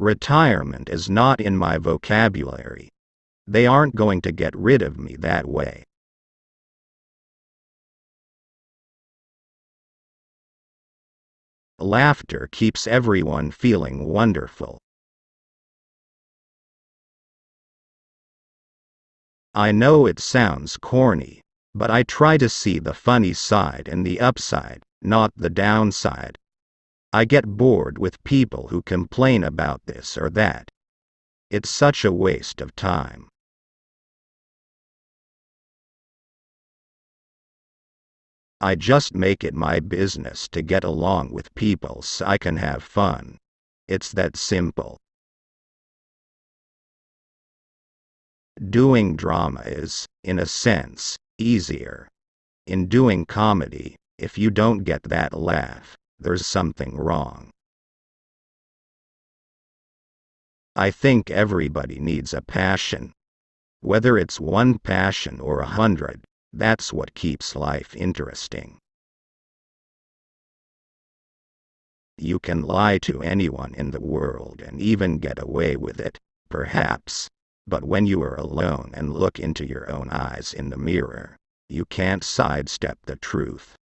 Retirement is not in my vocabulary. They aren't going to get rid of me that way. Laughter keeps everyone feeling wonderful. I know it sounds corny, but I try to see the funny side and the upside, not the downside. I get bored with people who complain about this or that. It's such a waste of time. I just make it my business to get along with people so I can have fun. It's that simple. Doing drama is, in a sense, easier. In doing comedy, if you don't get that laugh, there's something wrong. I think everybody needs a passion. Whether it's one passion or 100, that's what keeps life interesting. You can lie to anyone in the world and even get away with it, perhaps. But when you are alone and look into your own eyes in the mirror, you can't sidestep the truth.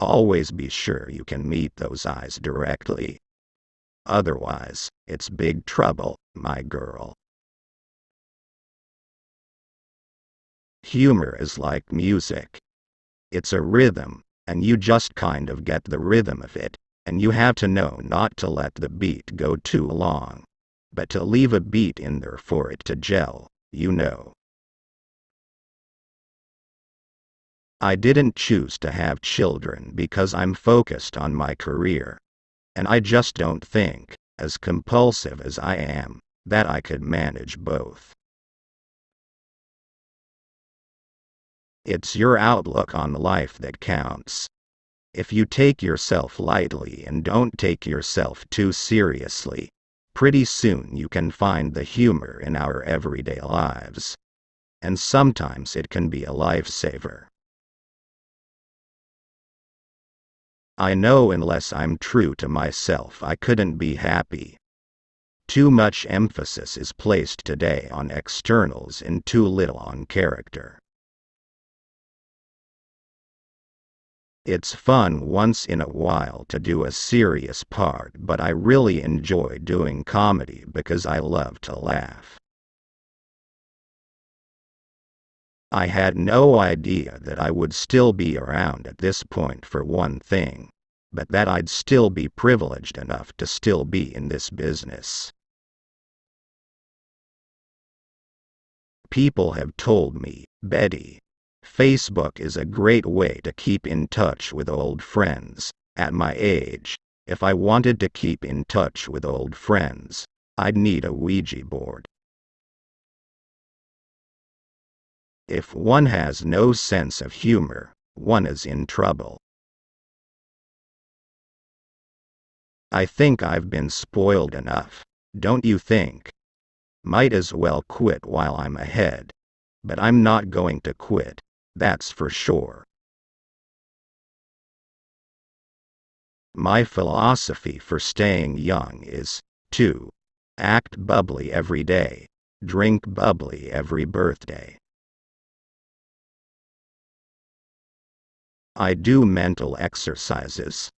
Always be sure you can meet those eyes directly. Otherwise, it's big trouble, my girl. Humor is like music. It's a rhythm, and you just kind of get the rhythm of it, and you have to know not to let the beat go too long, but to leave a beat in there for it to gel, you know. I didn't choose to have children because I'm focused on my career, and I just don't think, as compulsive as I am, that I could manage both. It's your outlook on life that counts. If you take yourself lightly and don't take yourself too seriously, pretty soon you can find the humor in our everyday lives. And sometimes it can be a lifesaver. I know unless I'm true to myself I couldn't be happy. Too much emphasis is placed today on externals and too little on character. It's fun once in a while to do a serious part, but I really enjoy doing comedy because I love to laugh. I had no idea that I would still be around at this point for one thing, but that I'd still be privileged enough to still be in this business. People have told me, Betty, Facebook is a great way to keep in touch with old friends. At my age, if I wanted to keep in touch with old friends, I'd need a Ouija board. If one has no sense of humor, one is in trouble. I think I've been spoiled enough, don't you think? Might as well quit while I'm ahead. But I'm not going to quit, that's for sure. My philosophy for staying young is, to act bubbly every day, drink bubbly every birthday. I do mental exercises.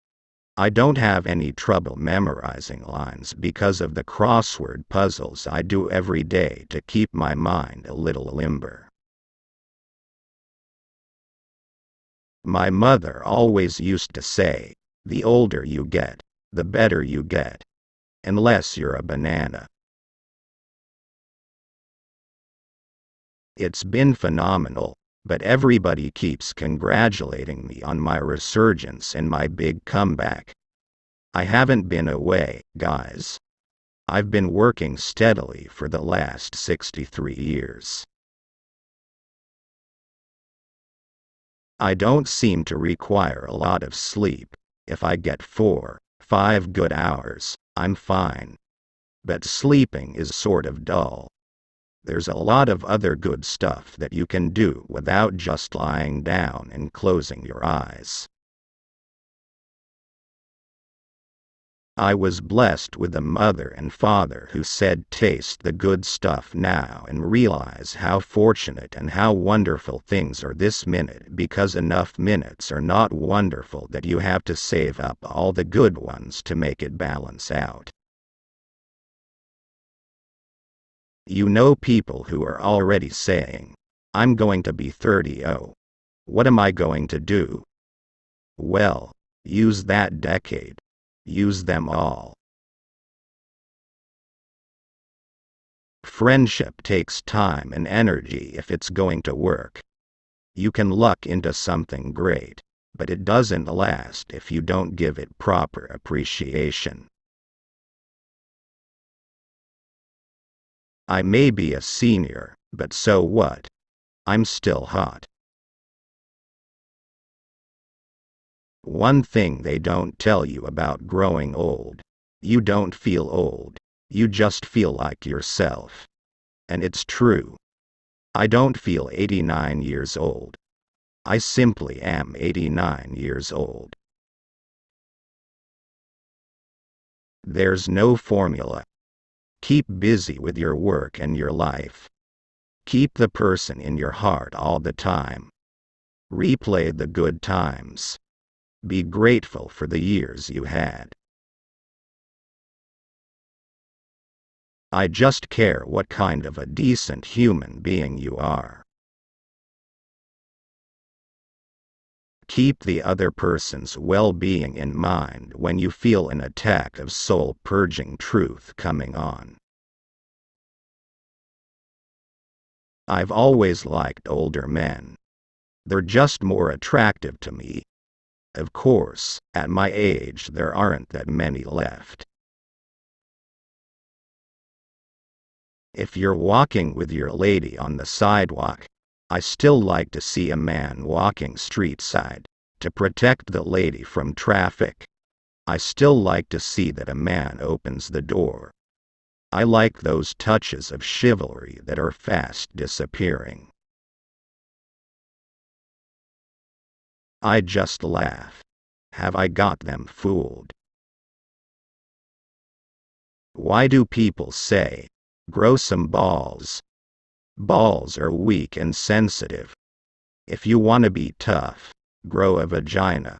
I don't have any trouble memorizing lines because of the crossword puzzles I do every day to keep my mind a little limber. My mother always used to say, the older you get, the better you get. Unless you're a banana. It's been phenomenal, but everybody keeps congratulating me on my resurgence and my big comeback. I haven't been away, guys. I've been working steadily for the last 63 years. I don't seem to require a lot of sleep. If I get 4-5 good hours, I'm fine. But sleeping is sort of dull. There's a lot of other good stuff that you can do without just lying down and closing your eyes. I was blessed with a mother and father who said, taste the good stuff now and realize how fortunate and how wonderful things are this minute, because enough minutes are not wonderful that you have to save up all the good ones to make it balance out. You know people who are already saying, I'm going to be 30, oh, what am I going to do? Well, use that decade. Use them all. Friendship takes time and energy if it's going to work. You can luck into something great, but it doesn't last if you don't give it proper appreciation. I may be a senior, but so what? I'm still hot. One thing they don't tell you about growing old: you don't feel old, you just feel like yourself. And it's true. I don't feel 89 years old. I simply am 89 years old. There's no formula. Keep busy with your work and your life. Keep the person in your heart all the time. Replay the good times. Be grateful for the years you had. I just care what kind of a decent human being you are. Keep the other person's well-being in mind when you feel an attack of soul-purging truth coming on. I've always liked older men. They're just more attractive to me. Of course, at my age there aren't that many left. If you're walking with your lady on the sidewalk, I still like to see a man walking street side, to protect the lady from traffic. I still like to see that a man opens the door. I like those touches of chivalry that are fast disappearing. I just laugh. Have I got them fooled? Why do people say, grow some balls? Balls are weak and sensitive. If you want to be tough, grow a vagina.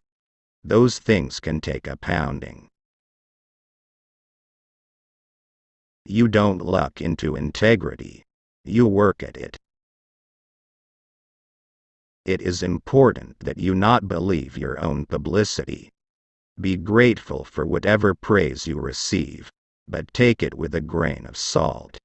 Those things can take a pounding. You don't luck into integrity. You work at it. It is important that you not believe your own publicity. Be grateful for whatever praise you receive, but take it with a grain of salt.